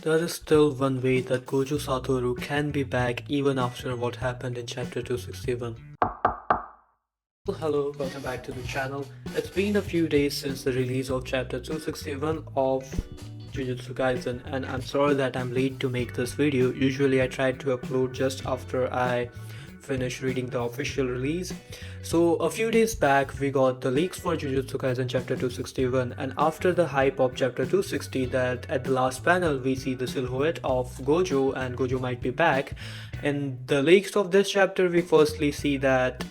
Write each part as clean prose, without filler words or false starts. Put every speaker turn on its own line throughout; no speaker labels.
There is still one way that Gojo Satoru can be back even after what happened in chapter 261. Well, hello, welcome back to the channel. It's been a few days since the release of chapter 261 of Jujutsu Kaisen, and I'm sorry that I'm late to make this video. Usually I try to upload just after I finish reading the official release. So a few days back we got the leaks for Jujutsu Kaisen chapter 261, and after the hype of chapter 260 that at the last panel we see the silhouette of Gojo and Gojo might be back, in the leaks of this chapter we firstly see that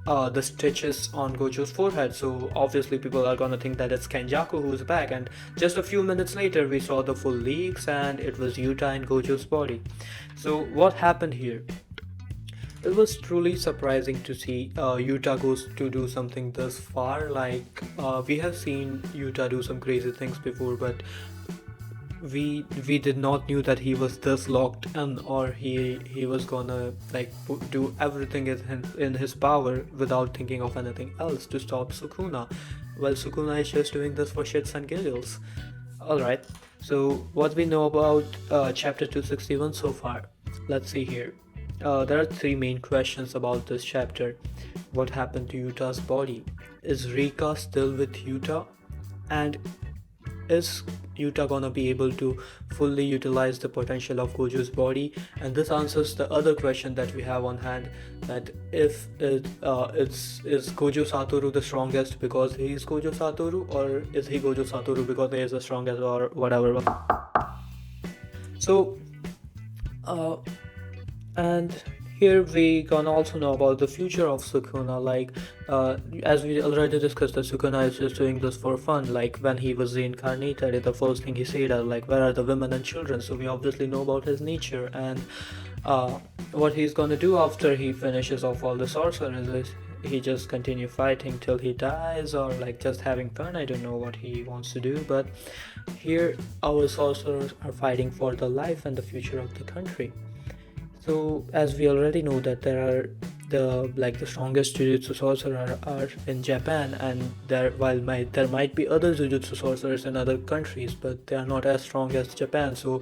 the stitches on Gojo's forehead, so obviously people are gonna think that it's Kenjaku who's back, and just a few minutes later we saw the full leaks and it was Yuta in Gojo's body. So what happened here? It was truly surprising to see Yuta goes to do something thus far. Like we have seen Yuta do some crazy things before, but we did not knew that he was thus locked in, or he was gonna like do everything in his power without thinking of anything else to stop Sukuna. Well, Sukuna is just doing this for shits and giggles. Alright, so what we know about chapter 261 so far, let's see here. There are three main questions about this chapter. What happened to Yuta's body? Is Rika still with Yuta? And is Yuta gonna be able to fully utilize the potential of Gojo's body? And this answers the other question that we have on hand, that if is Gojo Satoru the strongest because he is Gojo Satoru, or is he Gojo Satoru because he is the strongest, or whatever. So and here we can also know about the future of Sukuna. Like as we already discussed, that Sukuna is just doing this for fun. Like when he was reincarnated, the first thing he said are like, where are the women and children? So we obviously know about his nature, and what he's gonna do after he finishes off all the sorcerers is he just continue fighting till he dies, or like just having fun. I don't know what he wants to do, but here our sorcerers are fighting for the life and the future of the country. So as we already know that there are the strongest Jujutsu sorcerers are in Japan, and there might be other Jujutsu sorcerers in other countries, but they are not as strong as Japan. So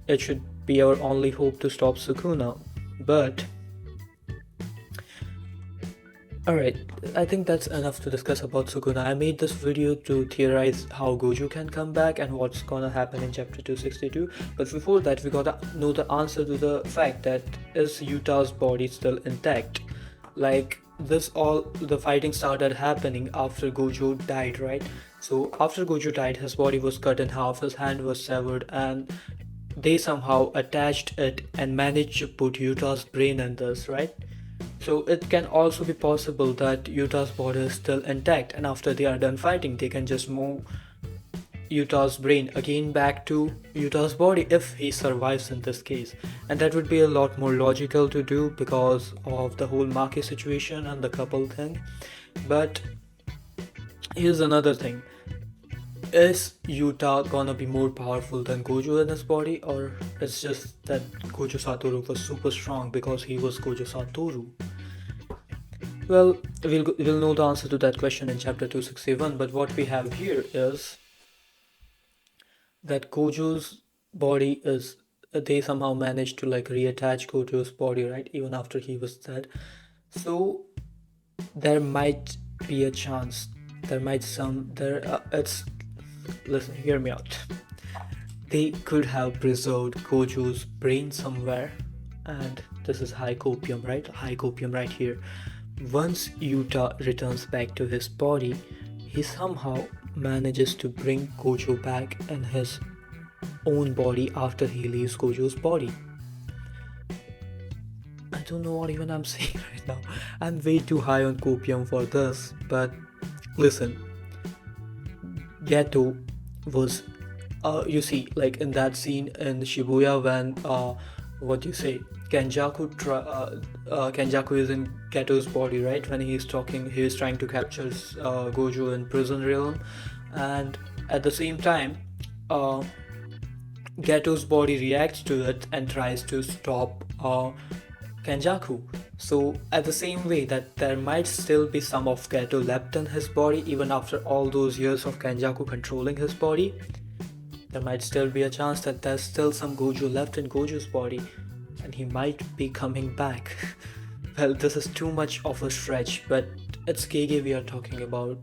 it should be our only hope to stop Sukuna. But alright, I think that's enough to discuss about Sukuna. I made this video to theorize how Gojo can come back and what's gonna happen in chapter 262. But before that, we gotta know the answer to the fact that is Yuta's body still intact? Like the fighting started happening after Gojo died, right? So after Gojo died, his body was cut in half, his hand was severed, and they somehow attached it and managed to put Yuta's brain in this, right? So it can also be possible that Yuta's body is still intact, and after they are done fighting, they can just move Yuta's brain again back to Yuta's body if he survives in this case. And that would be a lot more logical to do because of the whole Maki situation and the couple thing. But here's another thing. Is Yuta gonna be more powerful than Gojo in his body, or it's just that Gojo Satoru was super strong because he was Gojo Satoru? Well, we'll know the answer to that question in chapter 261, but what we have here is that Gojo's body is, they somehow managed to like reattach Gojo's body, right, even after he was dead. So there might be a chance, listen, hear me out. They could have preserved Gojo's brain somewhere, and this is high copium, right? High copium right here. Once Yuta returns back to his body, he somehow manages to bring Gojo back in his own body after he leaves Gojo's body. I don't know what even I'm saying right now. I'm way too high on copium for this, but listen. Geto was, you see, like in that scene in Shibuya when, Kenjaku is in Geto's body, right? When he is trying to capture Gojo in prison realm, and at the same time, Geto's body reacts to it and tries to stop Kenjaku. So at the same way that there might still be some of Geto left in his body even after all those years of Kenjaku controlling his body, there might still be a chance that there's still some Gojo left in Gojo's body and he might be coming back. Well, this is too much of a stretch, but it's Gege we are talking about.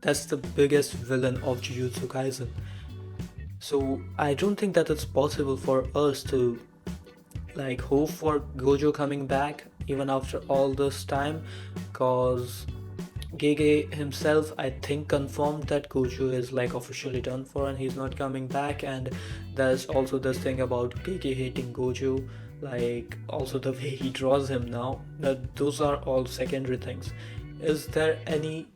That's the biggest villain of Jujutsu Kaisen. So I don't think that it's possible for us to like hope for Gojo coming back even after all this time, cause Gege himself I think confirmed that Gojo is like officially done for and he's not coming back. And there's also this thing about Gege hating Gojo, like also the way he draws him now. That those are all secondary things. Is there any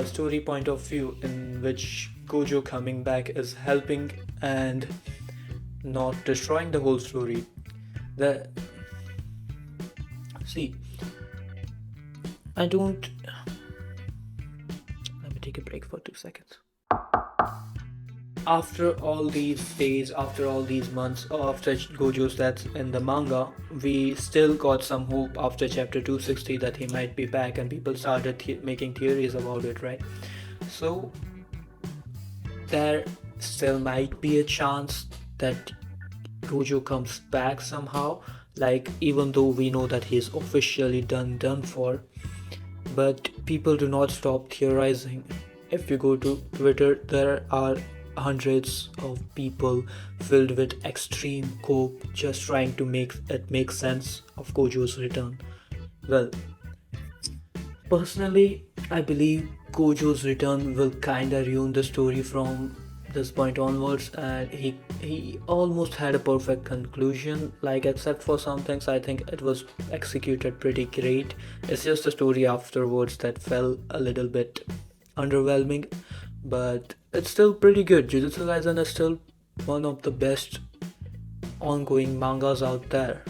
story point of view in which Gojo coming back is helping and not destroying the whole story? The see, I don't. Let me take a break for 2 seconds. After all these days, after all these months, after Gojo's death in the manga, we still got some hope after chapter 260 that he might be back, and people started making theories about it, right? So there still might be a chance that Gojo comes back somehow, like even though we know that he is officially done for, but people do not stop theorizing. If you go to Twitter, there are hundreds of people filled with extreme hope just trying to make it make sense of Gojo's return. Well, personally, I believe Gojo's return will kinda ruin the story from this point onwards, and he almost had a perfect conclusion, like except for some things I think it was executed pretty great. It's just the story afterwards that fell a little bit underwhelming, but it's still pretty good. Jujutsu Kaisen is still one of the best ongoing mangas out there.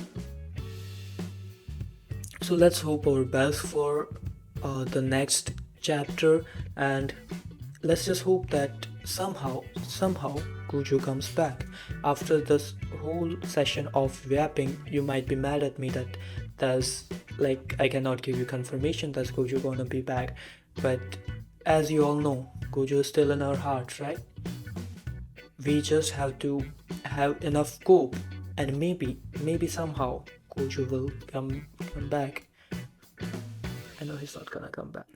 So let's hope our best for the next chapter, and let's just hope that somehow Gojo comes back. After this whole session of yapping, you might be mad at me that there's like I cannot give you confirmation that Gojo gonna be back, but as you all know, Gojo is still in our hearts, right? We just have to have enough hope, and maybe somehow Gojo will come back. I know he's not gonna come back.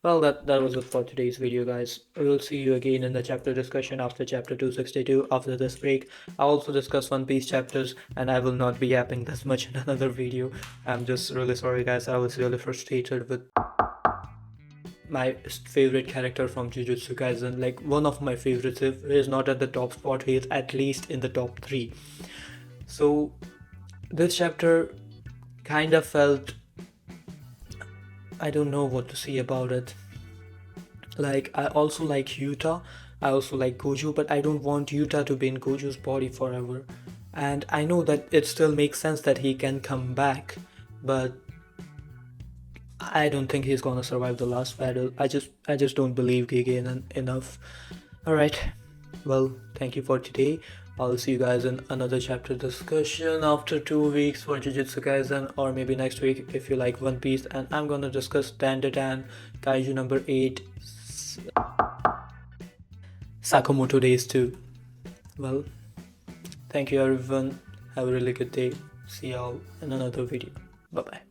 Well, that was it for today's video, guys. We'll see you again in the chapter discussion after chapter 262 after this break. I'll also discuss One Piece chapters, and I will not be yapping this much in another video. I'm just really sorry, guys. I was really frustrated with my favorite character from Jujutsu Kaisen. Like, one of my favorites. If he is not at the top spot, he is at least in the top 3. So this chapter kind of felt, I don't know what to say about it. Like, I also like Yuta, I also like Gojo, but I don't want Yuta to be in Gojo's body forever. And I know that it still makes sense that he can come back, but I don't think he's gonna survive the last battle. I just don't believe Gege enough. Alright, well, thank you for today. I'll see you guys in another chapter discussion after 2 weeks for Jujutsu Kaisen, or maybe next week if you like One Piece, and I'm gonna discuss Dan Kaiju number 8 Sakamoto Days 2. Well, thank you everyone. Have a really good day. See y'all in another video. Bye bye.